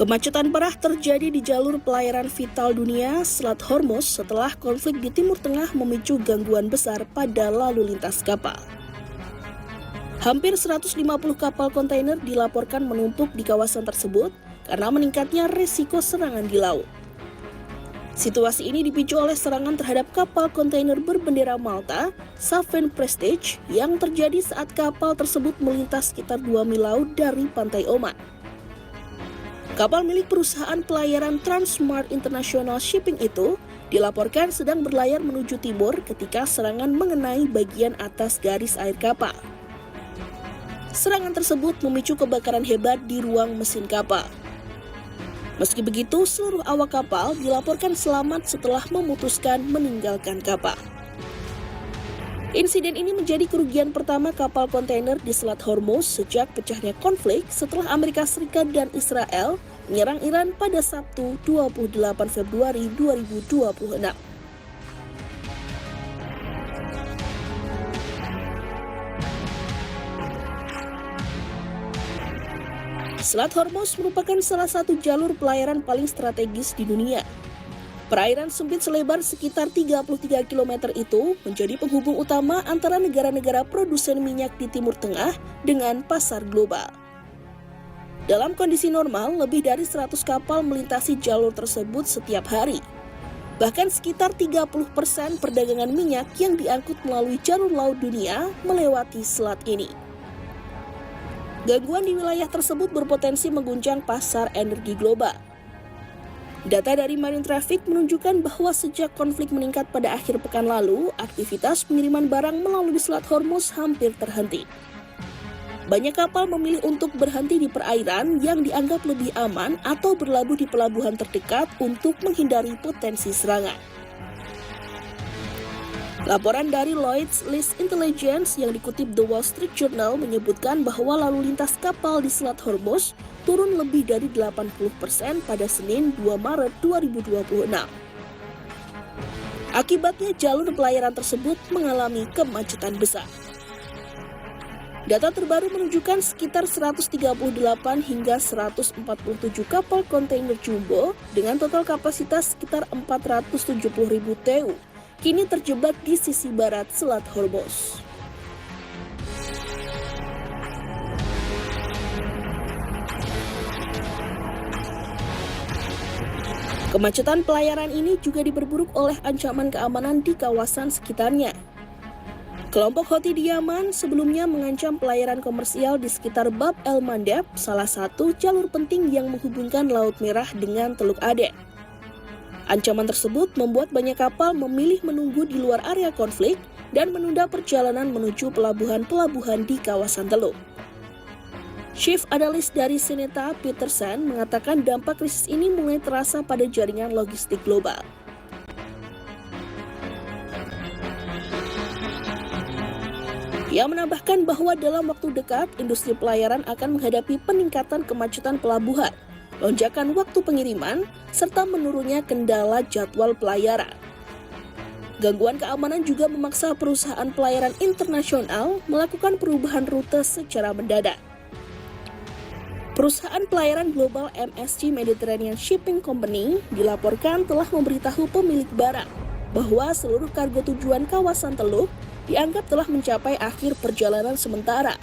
Kemacetan parah terjadi di jalur pelayaran vital dunia Selat Hormuz setelah konflik di Timur Tengah memicu gangguan besar pada lalu lintas kapal. Hampir 150 kapal kontainer dilaporkan menumpuk di kawasan tersebut karena meningkatnya risiko serangan di laut. Situasi ini dipicu oleh serangan terhadap kapal kontainer berbendera Malta, Safen Prestige, yang terjadi saat kapal tersebut melintas sekitar 2 mil laut dari pantai Oman. Kapal milik perusahaan pelayaran Transmart International Shipping itu dilaporkan sedang berlayar menuju timur ketika serangan mengenai bagian atas garis air kapal. Serangan tersebut memicu kebakaran hebat di ruang mesin kapal. Meski begitu, seluruh awak kapal dilaporkan selamat setelah memutuskan meninggalkan kapal. Insiden ini menjadi kerugian pertama kapal kontainer di Selat Hormuz sejak pecahnya konflik setelah Amerika Serikat dan Israel menyerang Iran pada Sabtu 28 Februari 2026. Selat Hormuz merupakan salah satu jalur pelayaran paling strategis di dunia. Perairan sempit selebar sekitar 33 km itu menjadi penghubung utama antara negara-negara produsen minyak di Timur Tengah dengan pasar global. Dalam kondisi normal, lebih dari 100 kapal melintasi jalur tersebut setiap hari. Bahkan sekitar 30% perdagangan minyak yang diangkut melalui jalur laut dunia melewati selat ini. Gangguan di wilayah tersebut berpotensi mengguncang pasar energi global. Data dari Marine Traffic menunjukkan bahwa sejak konflik meningkat pada akhir pekan lalu, aktivitas pengiriman barang melalui Selat Hormuz hampir terhenti. Banyak kapal memilih untuk berhenti di perairan yang dianggap lebih aman atau berlabuh di pelabuhan terdekat untuk menghindari potensi serangan. Laporan dari Lloyd's List Intelligence yang dikutip The Wall Street Journal menyebutkan bahwa lalu lintas kapal di Selat Hormuz turun lebih dari 80% pada Senin 2 Maret 2026. Akibatnya jalur pelayaran tersebut mengalami kemacetan besar. Data terbaru menunjukkan sekitar 138 hingga 147 kapal kontainer jumbo dengan total kapasitas sekitar 470.000 TEU kini terjebak di sisi barat Selat Hormuz. Kemacetan pelayaran ini juga diperburuk oleh ancaman keamanan di kawasan sekitarnya. Kelompok Houthi di Yaman sebelumnya mengancam pelayaran komersial di sekitar Bab el-Mandeb, salah satu jalur penting yang menghubungkan Laut Merah dengan Teluk Aden. Ancaman tersebut membuat banyak kapal memilih menunggu di luar area konflik dan menunda perjalanan menuju pelabuhan-pelabuhan di kawasan teluk. Chief Analis dari Sineta Peterson mengatakan dampak krisis ini mulai terasa pada jaringan logistik global. Ia menambahkan bahwa dalam waktu dekat, industri pelayaran akan menghadapi peningkatan kemacetan pelabuhan, lonjakan waktu pengiriman, serta menurunnya kendala jadwal pelayaran. Gangguan keamanan juga memaksa perusahaan pelayaran internasional melakukan perubahan rute secara mendadak. Perusahaan pelayaran global MSC Mediterranean Shipping Company dilaporkan telah memberitahu pemilik barang bahwa seluruh kargo tujuan kawasan Teluk dianggap telah mencapai akhir perjalanan sementara